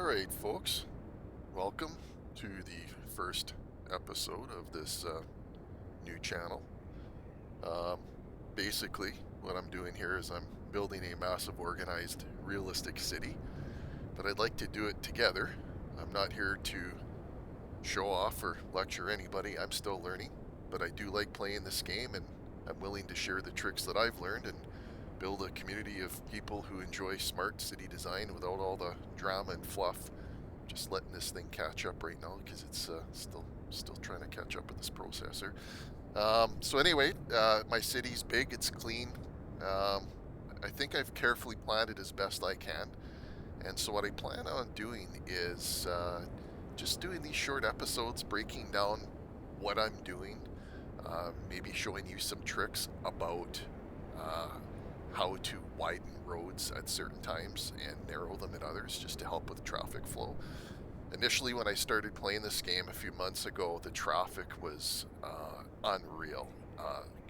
Alright, folks, welcome to the first episode of this new channel. Um, Basically, what I'm doing here is I'm building a massive organized realistic city, but I'd like to do it together. I'm not here to show off or lecture anybody, I'm still learning, but I do like playing this game and I'm willing to share the tricks that I've learned and build a community of people who enjoy smart city design without all the drama and fluff. Just letting this thing catch up right now because it's still trying to catch up with this processor. So anyway, my city's big, it's clean. Um, I think I've carefully planned it as best I can. And so what I plan on doing is just doing these short episodes, breaking down what I'm doing, maybe showing you some tricks about uh, how to widen roads at certain times and narrow them at others just to help with traffic flow. Initially, when I started playing this game a few months ago, the traffic was unreal.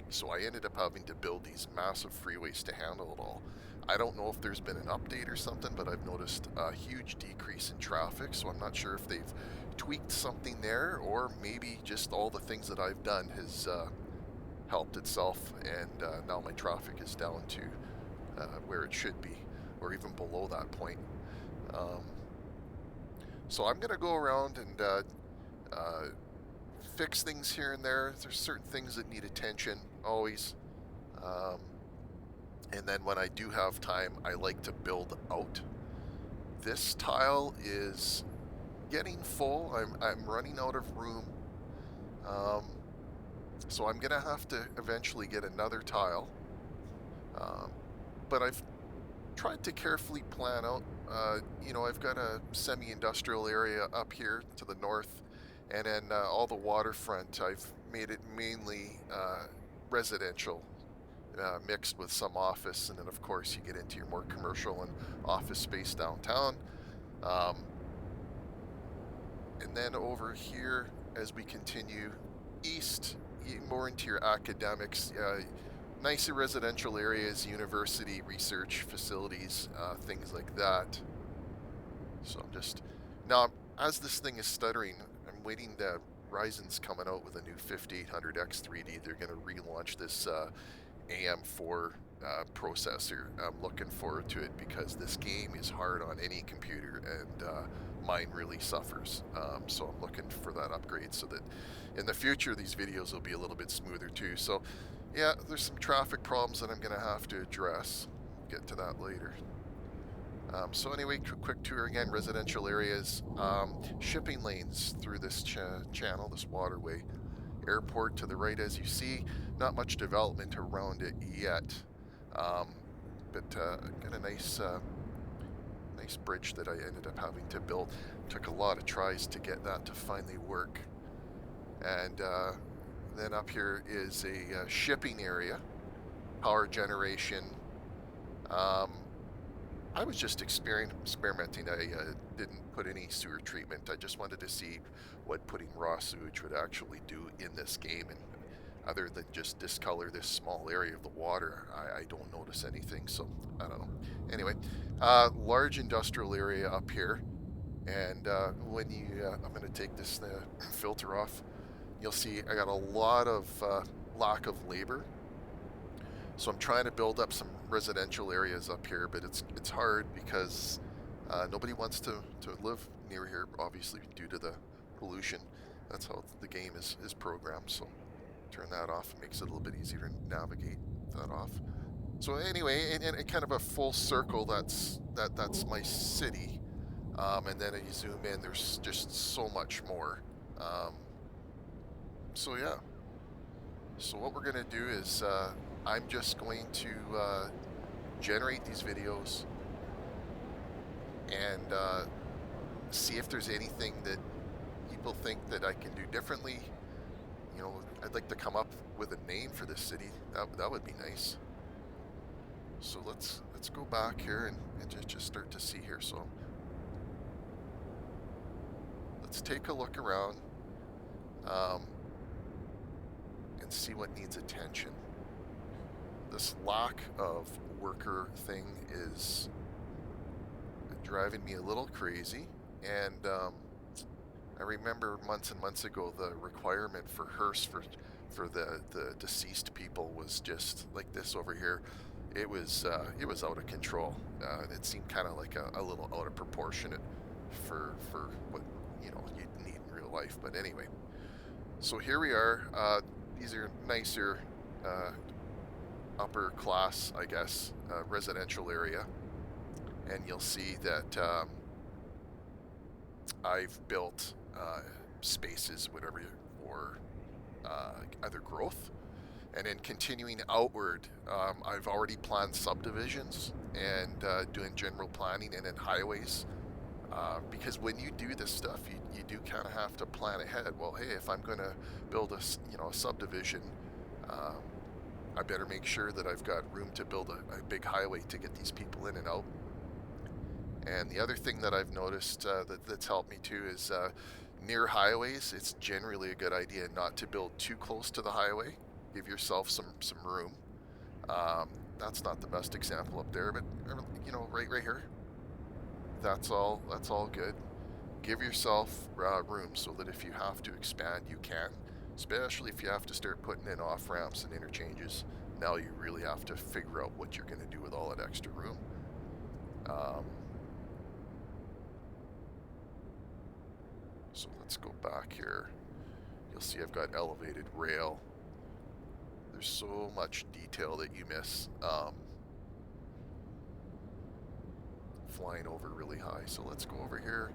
So I ended up having to build these massive freeways to handle it all. I don't know if there's been an update or something, but I've noticed a huge decrease in traffic, so I'm not sure if they've tweaked something there or maybe just all the things that I've done has helped itself, and now my traffic is down to where it should be, or even below that point. Um, so I'm going to go around and uh, fix things here and there. There's certain things that need attention always. Um, and then when I do have time, I like to build out. This tile is getting full. I'm running out of room. Um, so I'm going to have to eventually get another tile. But I've tried to carefully plan out. I've got a semi-industrial area up here to the north, and then all the waterfront, I've made it mainly residential, mixed with some office, and then of course you get into your more commercial and office space downtown. Um, and then over here, as we continue east, more into your academics, nicer residential areas, university, research facilities, things like that. So I'm just, now as this thing is stuttering, I'm waiting to, Ryzen's coming out with a new 5800X3D. They're going to relaunch this AM4 processor. I'm looking forward to it because this game is hard on any computer, and mine really suffers. So I'm looking for that upgrade so that in the future these videos will be a little bit smoother too. So yeah, there's some traffic problems that I'm going to have to address. We'll get to that later. So anyway, quick tour again, residential areas, shipping lanes through this channel, this waterway. Airport to the right, as you see. Not much development around it yet, but got a nice bridge that I ended up having to build. Took a lot of tries to get that to finally work. And then up here is a shipping area, power generation. I was just experimenting. I didn't put any sewer treatment. I just wanted to see what putting raw sewage would actually do in this game, and other than just discolor this small area of the water, I don't notice anything, so I don't know. Anyway, large industrial area up here, and when you, I'm going to take this filter off, you'll see I got a lot of lack of labor. So I'm trying to build up some residential areas up here, but it's hard because nobody wants to live near here, obviously, due to the pollution. That's how the game is programmed, so turn that off. It makes it a little bit easier to navigate that off. So anyway, and kind of a full circle, that's my city. And then you zoom in, there's just so much more. So yeah. So what we're going to do is I'm just going to generate these videos and see if there's anything that people think that I can do differently. You know, I'd like to come up with a name for this city. That would be nice. So let's go back here and just start to see here. So let's take a look around and see what needs attention. This lack of worker thing is driving me a little crazy. And I remember months and months ago the requirement for hearse for the deceased people was just like this over here. It was out of control. It seemed kind of like a little out of proportionate for what you'd need in real life. But anyway, so here we are. These are nicer, uh, upper class, I guess, residential area, and you'll see that I've built spaces, whatever, for either growth. And then continuing outward, I've already planned subdivisions and doing general planning and then highways. Because when you do this stuff, you do kind of have to plan ahead. Well, hey, if I'm going to build a subdivision, um, I better make sure that I've got room to build a big highway to get these people in and out. And the other thing that I've noticed that's helped me too is near highways, it's generally a good idea not to build too close to the highway. Give yourself some room. Um, that's not the best example up there, but right here. That's all good. Give yourself room so that if you have to expand, you can. Especially if you have to start putting in off ramps and interchanges. Now you really have to figure out what you're going to do with all that extra room. So let's go back here. You'll see I've got elevated rail. There's so much detail that you miss flying over really high. So let's go over here.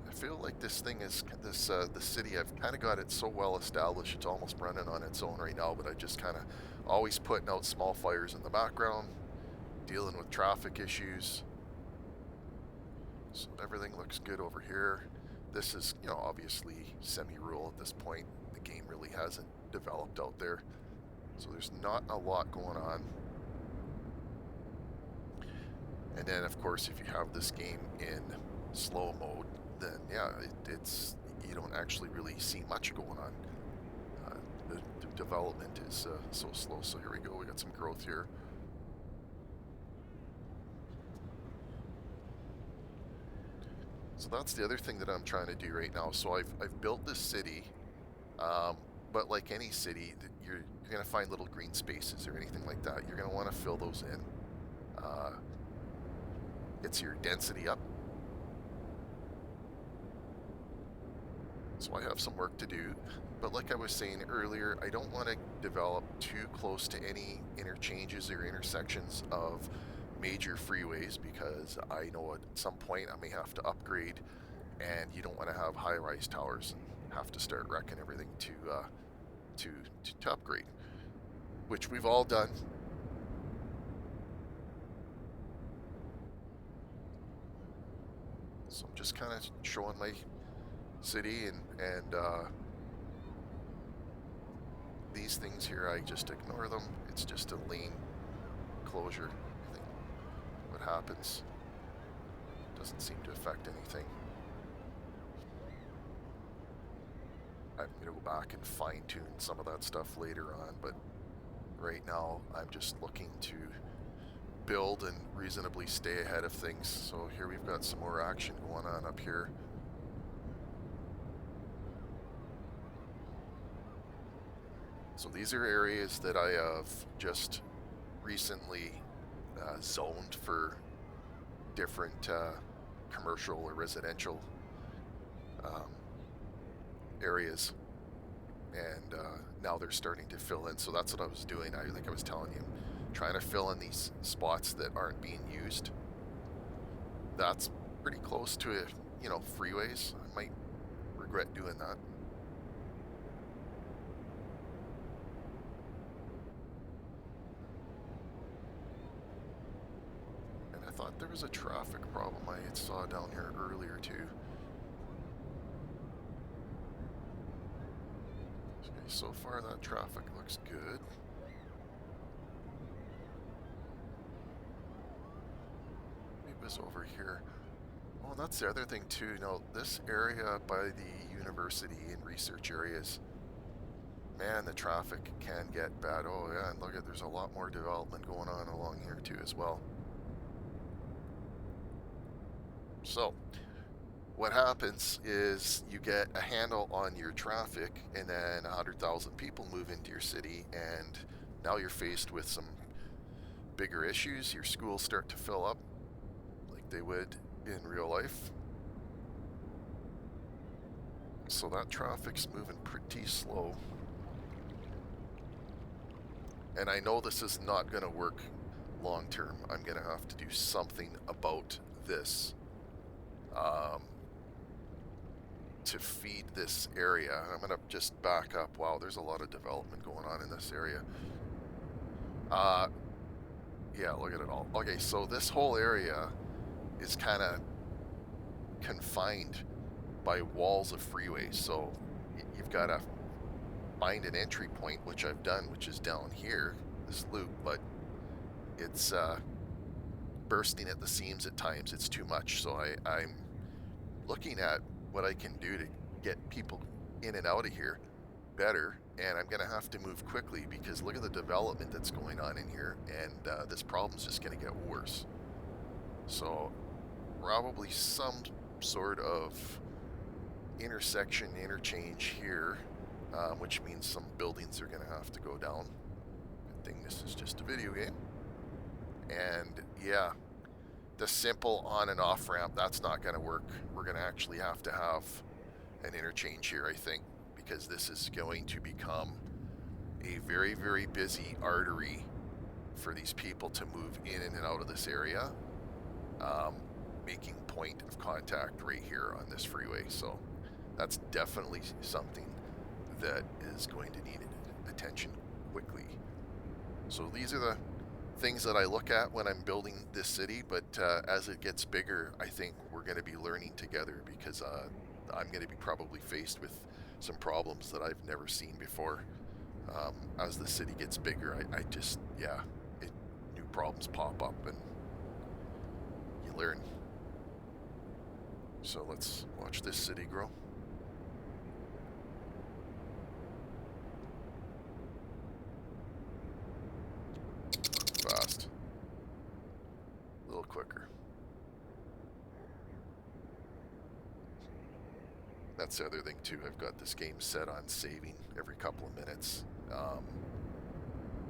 I feel like this thing is the city. I've kind of got it so well established. It's almost running on its own right now. But I just kind of always putting out small fires in the background, dealing with traffic issues. So everything looks good over here. This is, obviously semi-rural at this point. The game really hasn't developed out there. So there's not a lot going on. And then, of course, if you have this game in slow mode, then yeah, it's you don't actually really see much going on. The development is so slow. So here we go. We got some growth here. So that's the other thing that I'm trying to do right now. So I've built this city, but like any city, you're going to find little green spaces or anything like that. You're going to want to fill those in. Gets your density up. So I have some work to do. But like I was saying earlier, I don't want to develop too close to any interchanges or intersections of major freeways because I know at some point I may have to upgrade, and you don't want to have high-rise towers and have to start wrecking everything to upgrade, which we've all done. So I'm just kind of showing my city and these things here, I just ignore them. It's just a lane closure. I think what happens doesn't seem to affect anything. I'm going to go back and fine-tune some of that stuff later on, but right now I'm just looking to build and reasonably stay ahead of things. So here we've got some more action going on up here. So these are areas that I have just recently zoned for different commercial or residential areas, and now they're starting to fill in. So that's what I was doing. Like I was telling you, trying to fill in these spots that aren't being used. That's pretty close to freeways. I might regret doing that. And I thought there was a traffic problem I had saw down here earlier too. Okay, so far that traffic looks good. Is over here. Well, that's the other thing too. This area by the university and research areas, man, the traffic can get bad. Oh yeah, and look at, there's a lot more development going on along here too as well. So what happens is you get a handle on your traffic, and then 100,000 people move into your city, and now you're faced with some bigger issues. Your schools start to fill up like they would in real life. So that traffic's moving pretty slow. And I know this is not going to work long term. I'm going to have to do something about this to feed this area. I'm going to just back up. Wow, there's a lot of development going on in this area. Yeah, look at it all. Okay, so this whole area is kind of confined by walls of freeways. So you've got to find an entry point, which I've done, which is down here, this loop, but it's bursting at the seams at times. It's too much. So I'm looking at what I can do to get people in and out of here better, and I'm going to have to move quickly because look at the development that's going on in here, and this problem's just going to get worse. So probably some sort of interchange here, which means some buildings are going to have to go down. Good thing this is just a video game. And yeah, the simple on and off ramp, that's not going to work. We're going to actually have to have an interchange here, I think, because this is going to become a very, very busy artery for these people to move in and out of this area, making point of contact right here on this freeway. So that's definitely something that is going to need attention quickly. So these are the things that I look at when I'm building this city, but as it gets bigger, I think we're going to be learning together, because I'm going to be probably faced with some problems that I've never seen before. As the city gets bigger, I just, yeah, new problems pop up and you learn. So let's watch this city grow. Fast. A little quicker. That's the other thing too. I've got this game set on saving every couple of minutes.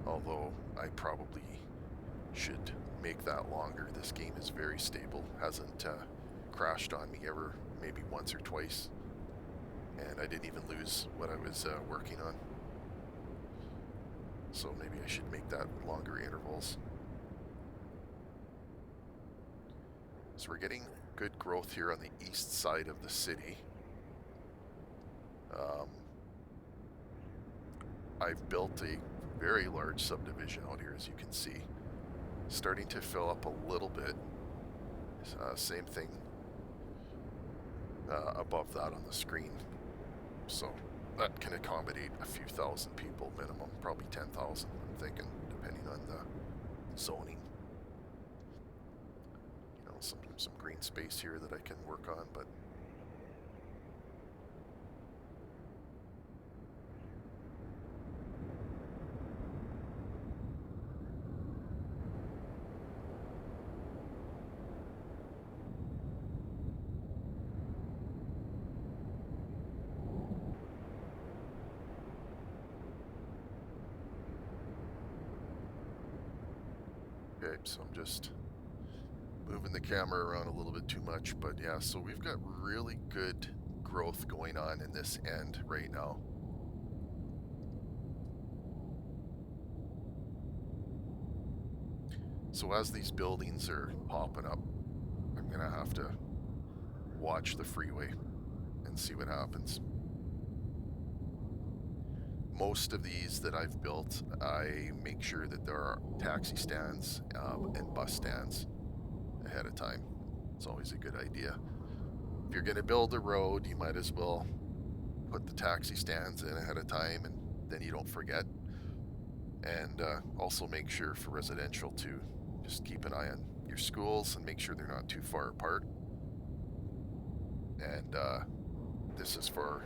Although I probably should make that longer. This game is very stable. Hasn't crashed on me ever, maybe once or twice. And I didn't even lose what I was working on. So maybe I should make that longer intervals. So we're getting good growth here on the east side of the city. I've built a very large subdivision out here, as you can see. Starting to fill up a little bit. Same thing above that on the screen. So that can accommodate a few thousand people minimum, probably 10,000, I'm thinking, depending on the zoning. You know, some green space here that I can work on, but okay, so I'm just moving the camera around a little bit too much, but yeah, so we've got really good growth going on in this end right now. So as these buildings are popping up, I'm gonna have to watch the freeway and see what happens. Most of these that I've built, I make sure that there are taxi stands and bus stands ahead of time. It's always a good idea. If you're going to build a road, you might as well put the taxi stands in ahead of time, and then you don't forget. And also make sure for residential to just keep an eye on your schools and make sure they're not too far apart. And this is for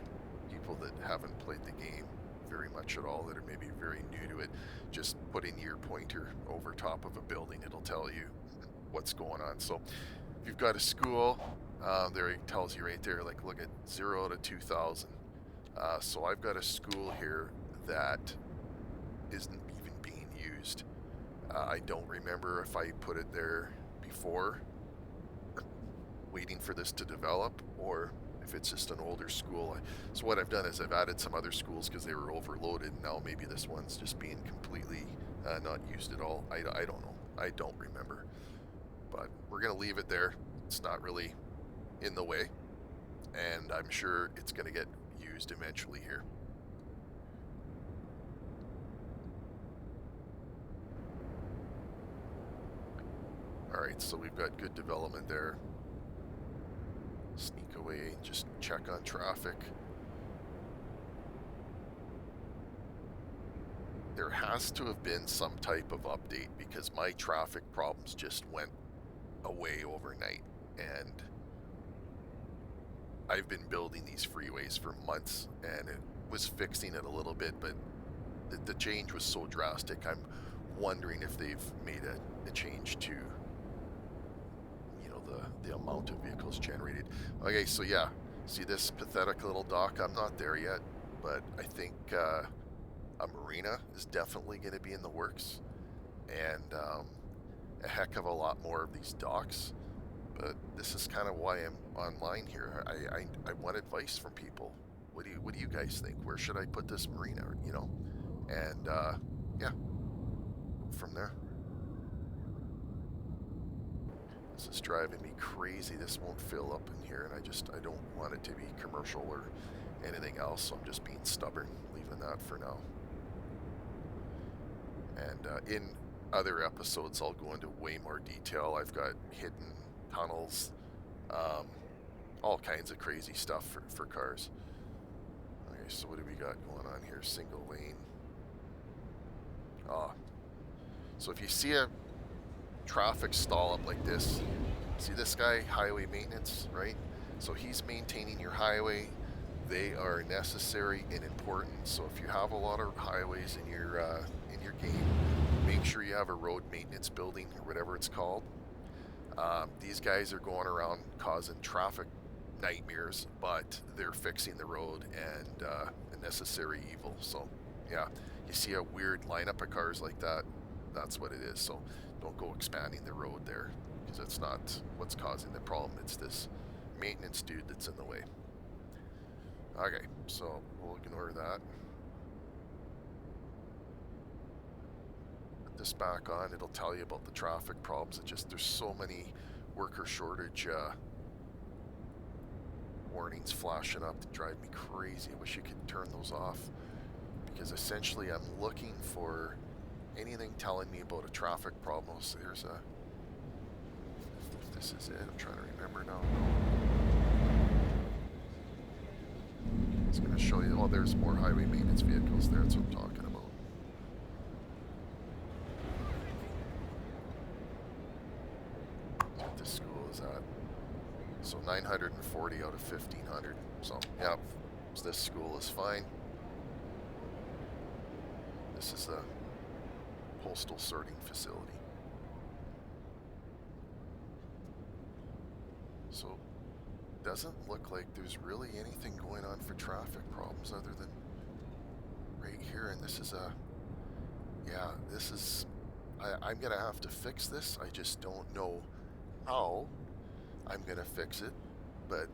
people that haven't played the game very much at all, that are maybe very new to it. Just putting your pointer over top of a building, it'll tell you what's going on. So if you've got a school There it tells you right there, like look at 0 to 2,000. So I've got a school here that isn't even being used. I don't remember if I put it there before, waiting for this to develop, or if it's just an older school. So what I've done is I've added some other schools because they were overloaded. Now maybe this one's just being completely not used at all. I don't know. I don't remember. But we're going to leave it there. It's not really in the way. And I'm sure it's going to get used eventually here. Alright, so we've got good development there. Sneak away, just check on traffic. There has to have been some type of update because my traffic problems just went away overnight, and I've been building these freeways for months and it was fixing it a little bit, but the change was so drastic. I'm wondering if they've made a change to the amount of vehicles generated. Okay, so yeah, see this pathetic little dock? I'm not there yet, but I think a marina is definitely going to be in the works, and a heck of a lot more of these docks. But this is kind of why I'm online here. I want advice from people. What do you guys think? Where should I put this marina? And yeah, from there. This is driving me crazy. This won't fill up in here, and I don't want it to be commercial or anything else, so I'm just being stubborn, leaving that for now. And in other episodes, I'll go into way more detail. I've got hidden tunnels, all kinds of crazy stuff for cars. Okay, so what do we got going on here? Single lane. So if you see a traffic stall up like this, see this guy, highway maintenance, right? So he's maintaining your highway. They are necessary and important. So if you have a lot of highways in your game, make sure you have a road maintenance building or whatever it's called. These guys are going around causing traffic nightmares, but they're fixing the road and a necessary evil. So yeah, you see a weird lineup of cars like that, that's what it is. So don't go expanding the road there, because that's not what's causing the problem. It's this maintenance dude that's in the way. Okay, so we'll ignore that. Put this back on. It'll tell you about the traffic problems. There's so many worker shortage warnings flashing up to drive me crazy. I wish you could turn those off, because essentially I'm looking for anything telling me about a traffic problem. So there's a, if this is it, I'm trying to remember now. It's going to show you, oh, there's more highway maintenance vehicles there. That's what I'm talking about. That's what this school is at. So 940 out of 1,500. So yeah, this school is fine. This is the postal sorting facility. So doesn't look like there's really anything going on for traffic problems other than right here. And this is I'm gonna have to fix this. I just don't know how I'm gonna fix it. But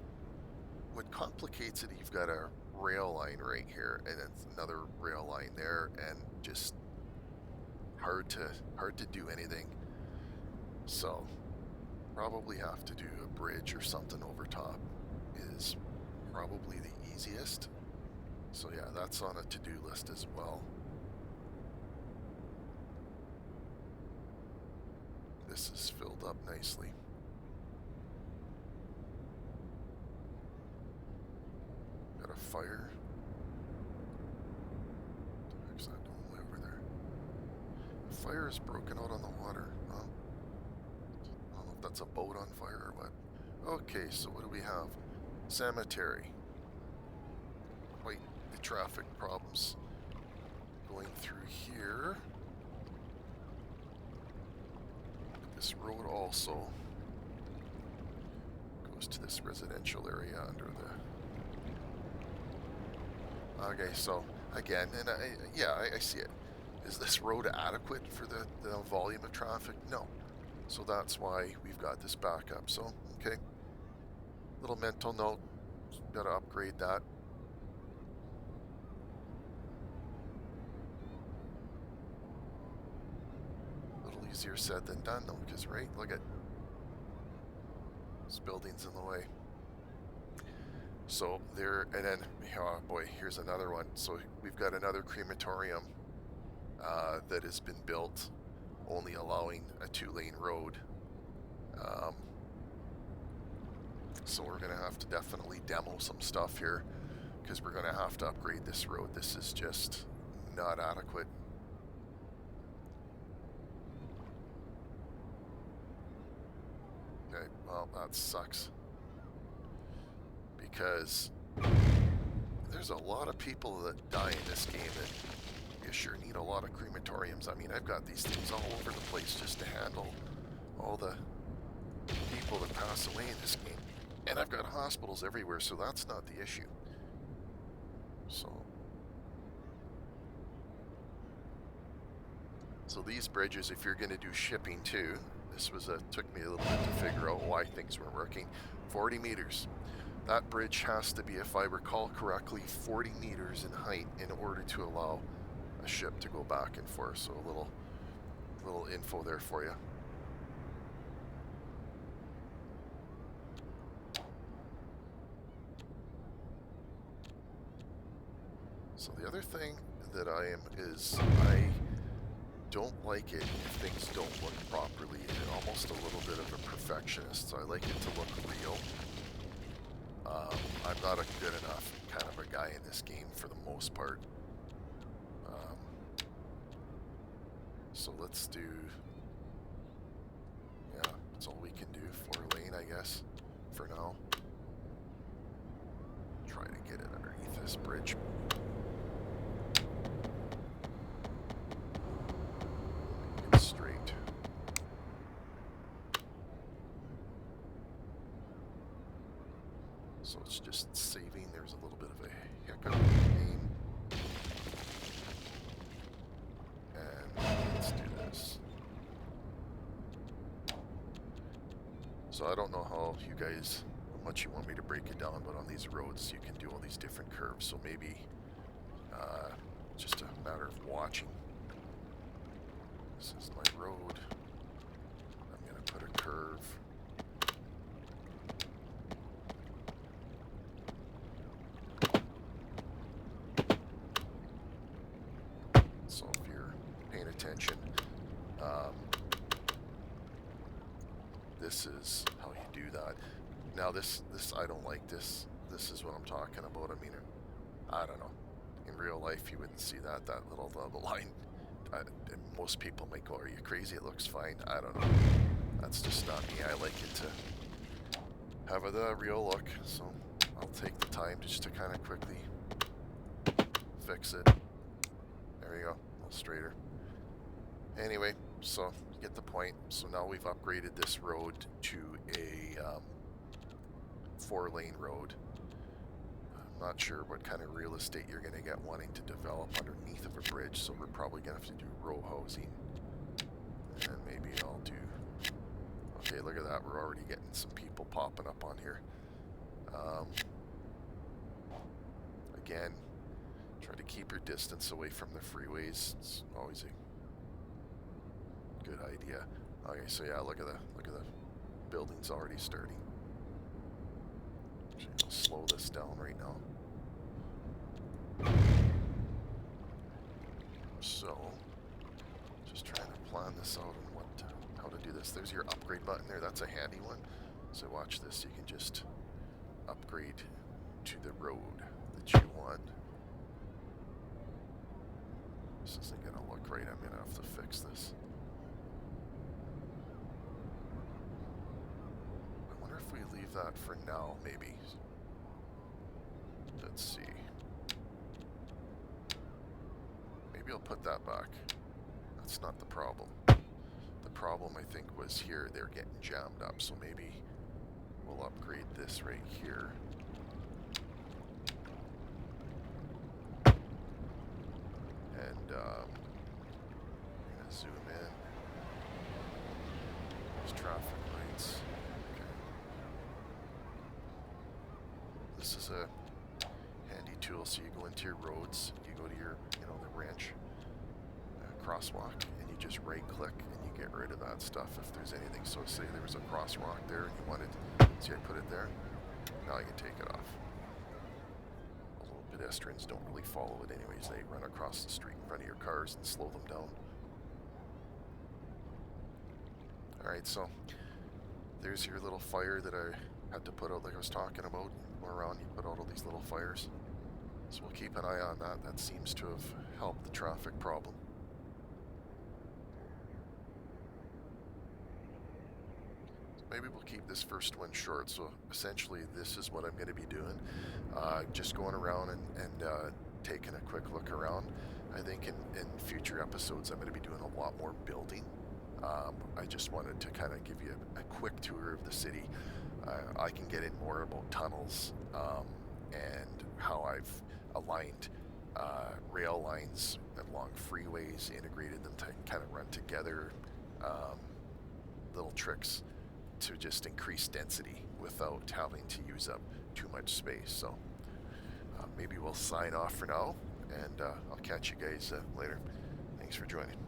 what complicates it, you've got a rail line right here and then another rail line there, and just hard to do anything. So probably have to do a bridge or something over top is probably the easiest. So yeah, that's on a to-do list as well. This is filled up nicely. Got a fire. What's that doing over there? The fire is broken out on the water. Well, I don't know if that's a boat on fire or what. Okay, so what do we have? Cemetery. Quite the traffic problems going through here. This road also goes to this residential area under the... Okay, so again, and I see it. Is this road adequate for the volume of traffic? No. So that's why we've got this backup. So, okay. Little mental note. Got to upgrade that. A little easier said than done though, because right, look at this building's in the way. So there, and then, oh boy, here's another one. So we've got another crematorium that has been built, only allowing a 2-lane road. So we're going to have to definitely demo some stuff here, because we're going to have to upgrade this road. This is just not adequate. Okay, well, that sucks. Because there's a lot of people that die in this game that you sure need a lot of crematoriums. I mean, I've got these things all over the place just to handle all the people that pass away in this game. And I've got hospitals everywhere, so that's not the issue. So these bridges, if you're going to do shipping too, this was took me a little bit to figure out why things weren't working. 40 meters. That bridge has to be, if I recall correctly, 40 meters in height in order to allow a ship to go back and forth. So a little info there for you. So the other thing that I don't like it if things don't look properly. I'm almost a little bit of a perfectionist, so I like it to look real. I'm not a good enough kind of a guy in this game for the most part. So let's do, yeah, that's all we can do. 4-lane, I guess, for now. Try to get it underneath this bridge. Get straight. So it's just saving. There's a little bit of a hiccup in the game. And let's do this. So I don't know how much you want me to break it down, but on these roads you can do all these different curves. So maybe just a matter of watching. This is my road. I'm going to put a curve. So if you're paying attention, this is how you do that. Now this I don't like this. This is what I'm talking about. I mean, I don't know. In real life, you wouldn't see that little the line. Most people might go, "Are you crazy? It looks fine." I don't know. That's just not me. I like it to have a real look. So I'll take the time just to kind of quickly fix it. There we go. A little straighter. Anyway, so you get the point. So now we've upgraded this road to a 4-lane road. I'm not sure what kind of real estate you're going to get wanting to develop underneath of a bridge, so we're probably going to have to do row housing. And maybe I'll do... Okay, look at that. We're already getting some people popping up on here. Again, try to keep your distance away from the freeways. It's always a good idea. Okay, so yeah, look at the buildings already starting. Actually, I'll slow this down right now. So, just trying to plan this out on how to do this. There's your upgrade button there. That's a handy one. So watch this. You can just upgrade to the road that you want. This isn't going to look right. I'm going to have to fix this. I wonder if we leave that for now, maybe. Let's see. Maybe I'll put that back. That's not the problem. The problem, I think, was here. They're getting jammed up, so maybe we'll upgrade this right here. And I'm gonna zoom in. There's traffic lights. Okay. This is a handy tool. So you go into your roads, you go to your, the wrench crosswalk, and you just right click and you get rid of that stuff if there's anything. So say there was a crosswalk there and you wanted, see I put it there, now I can take it off. Although pedestrians don't really follow it anyways, they run across the street in front of your cars and slow them down. Alright, so there's your little fire that I had to put out like I was talking about. Go around, you put out all these little fires. So we'll keep an eye on that. That seems to have helped the traffic problem. Maybe we'll keep this first one short. So essentially this is what I'm going to be doing. Just going around and taking a quick look around. I think in future episodes I'm going to be doing a lot more building. I just wanted to kind of give you a quick tour of the city. I can get in more about tunnels and how I've aligned rail lines along freeways, integrated them to kind of run together. Little tricks to just increase density without having to use up too much space. So maybe we'll sign off for now, and I'll catch you guys later. Thanks for joining.